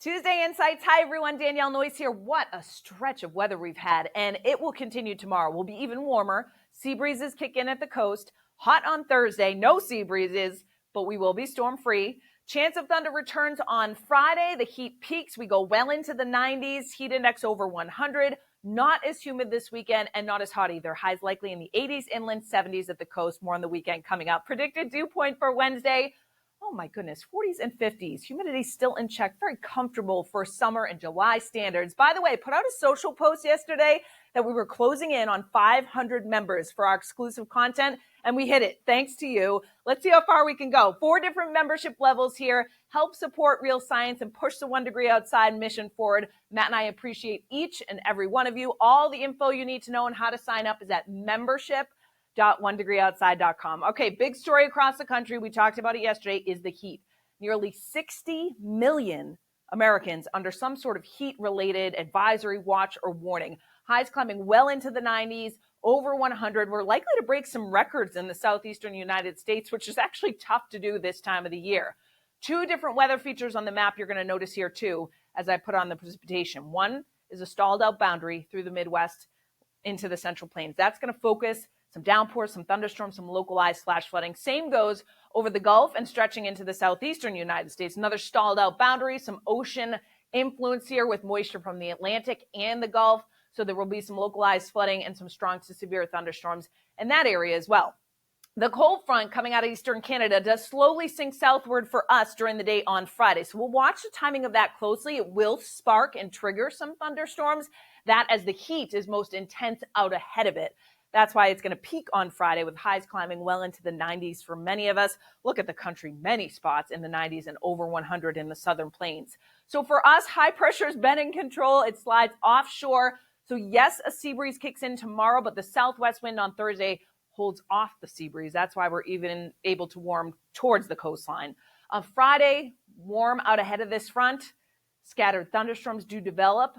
Tuesday Insights. Hi, everyone. Danielle Noyes here. What a stretch of weather we've had, and it will continue tomorrow. We'll be even warmer. Sea breezes kick in at the coast. Hot on Thursday. No sea breezes, but we will be storm-free. Chance of thunder returns on Friday. The heat peaks. We go well into the 90s. Heat index over 100. Not as humid this weekend and not as hot either. Highs likely in the 80s, inland 70s at the coast. More on the weekend coming up. Predicted dew point for Wednesday. Oh my goodness, 40s and 50s. Humidity still in check. Very comfortable for summer and July standards. By the way, put out a social post yesterday that we were closing in on 500 members for our exclusive content, and we hit it. Thanks to you. Let's see how far we can go. 4 different membership levels here. Help support real science and push the 1 degree outside mission forward. Matt and I appreciate each and every one of you. All the info you need to know on how to sign up is at membership.onedegreeoutside.com. Okay, big story across the country. We talked about it yesterday is the heat. Nearly 60 million Americans under some sort of heat-related advisory, watch, or warning. Highs climbing well into the 90s, over 100. We're likely to break some records in the southeastern United States, which is actually tough to do this time of the year. 2 different weather features on the map you're going to notice here, too, as I put on the precipitation. One is a stalled-out boundary through the Midwest into the Central Plains. That's going to focus some downpours, some thunderstorms, some localized flash flooding. Same goes over the Gulf and stretching into the southeastern United States. Another stalled out boundary, some ocean influence here with moisture from the Atlantic and the Gulf. So there will be some localized flooding and some strong to severe thunderstorms in that area as well. The cold front coming out of eastern Canada does slowly sink southward for us during the day on Friday. So we'll watch the timing of that closely. It will spark and trigger some thunderstorms. That as the heat is most intense out ahead of it. That's why it's going to peak on Friday with highs climbing well into the 90s for many of us. Look at the country, many spots in the 90s and over 100 in the southern plains. So for us, high pressure has been in control. It slides offshore. So yes, a sea breeze kicks in tomorrow, but the southwest wind on Thursday holds off the sea breeze. That's why we're even able to warm towards the coastline. On Friday, warm out ahead of this front. Scattered thunderstorms do develop.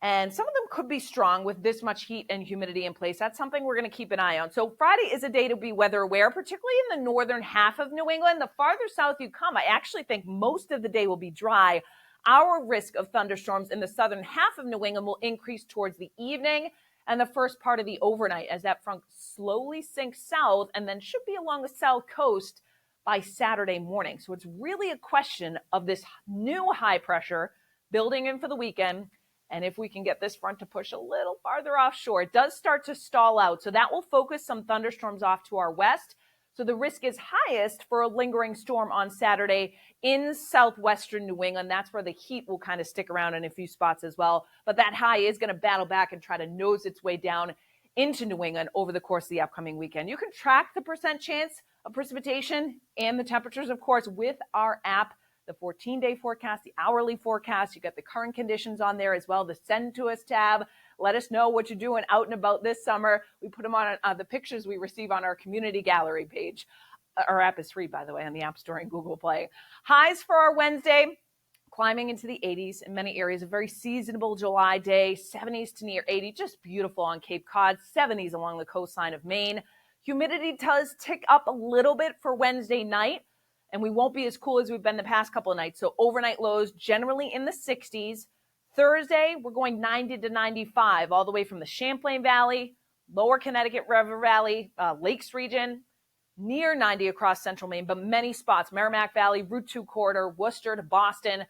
And some of them could be strong with this much heat and humidity in place. That's something we're going to keep an eye on. So Friday is a day to be weather aware, particularly in the northern half of New England. The farther south you come, I actually think most of the day will be dry. Our risk of thunderstorms in the southern half of New England will increase towards the evening and the first part of the overnight as that front slowly sinks south and then should be along the south coast by Saturday morning. So it's really a question of this new high pressure building in for the weekend. And if we can get this front to push a little farther offshore, it does start to stall out. So that will focus some thunderstorms off to our west. So the risk is highest for a lingering storm on Saturday in southwestern New England. That's where the heat will kind of stick around in a few spots as well. But that high is going to battle back and try to nose its way down into New England over the course of the upcoming weekend. You can track the percent chance of precipitation and the temperatures, of course, with our app. The 14-day forecast, the hourly forecast. You got the current conditions on there as well. The Send to Us tab. Let us know what you're doing out and about this summer. We put them on the pictures we receive on our community gallery page. Our app is free, by the way, on the App Store and Google Play. Highs for our Wednesday, climbing into the 80s in many areas. A very seasonable July day. 70s to near 80. Just beautiful on Cape Cod. 70s along the coastline of Maine. Humidity does tick up a little bit for Wednesday night. And we won't be as cool as we've been the past couple of nights. So overnight lows generally in the 60s. Thursday, we're going 90 to 95 all the way from the Champlain Valley, lower Connecticut River Valley, Lakes region, near 90 across central Maine, but many spots, Merrimack Valley, Route 2 corridor, Worcester to Boston,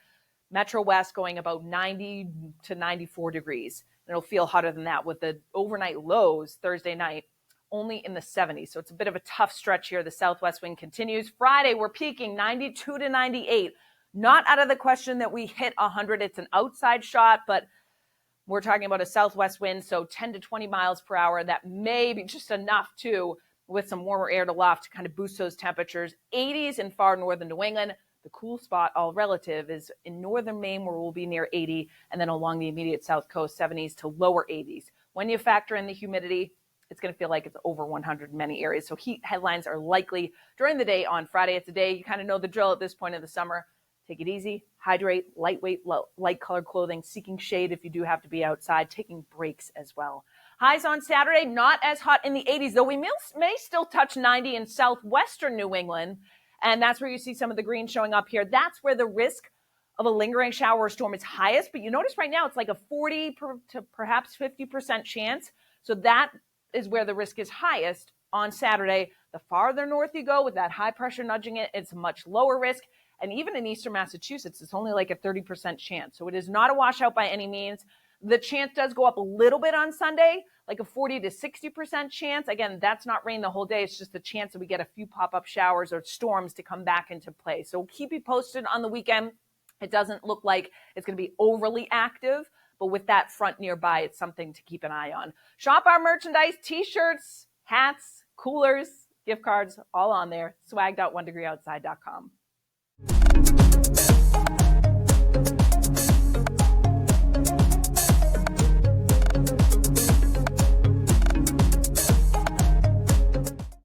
Metro West going about 90 to 94 degrees. And it'll feel hotter than that with the overnight lows Thursday night only in the 70s. So it's a bit of a tough stretch here. The southwest wind continues. Friday, we're peaking 92 to 98. Not out of the question that we hit 100. It's an outside shot, but we're talking about a southwest wind, so 10 to 20 miles per hour. That may be just enough, too, with some warmer air to loft to kind of boost those temperatures. 80s in far northern New England. The cool spot, all relative, is in northern Maine, where we'll be near 80, and then along the immediate south coast, 70s to lower 80s. When you factor in the humidity, it's going to feel like it's over 100 in many areas. So heat headlines are likely during the day on Friday. It's a day you kind of know the drill at this point of the summer. Take it easy, hydrate, lightweight, light colored clothing, seeking shade if you do have to be outside, taking breaks as well. Highs on Saturday, not as hot in the 80s, though we may still touch 90 in southwestern New England. And that's where you see some of the green showing up here. That's where the risk of a lingering shower or storm is highest, but you notice right now it's like a 40 to perhaps 50% chance. So that is where the risk is highest on Saturday. The farther north you go with that high pressure nudging it, it's much lower risk. And even in eastern Massachusetts, it's only like a 30% chance. So it is not a washout by any means. The chance does go up a little bit on Sunday, like a 40 to 60% chance. Again, that's not rain the whole day. It's just the chance that we get a few pop-up showers or storms to come back into play. So we'll keep you posted on the weekend. It doesn't look like it's going to be overly active, but with that front nearby, it's something to keep an eye on. Shop our merchandise, t-shirts, hats, coolers, gift cards, all on there. swag.onedegreeoutside.com.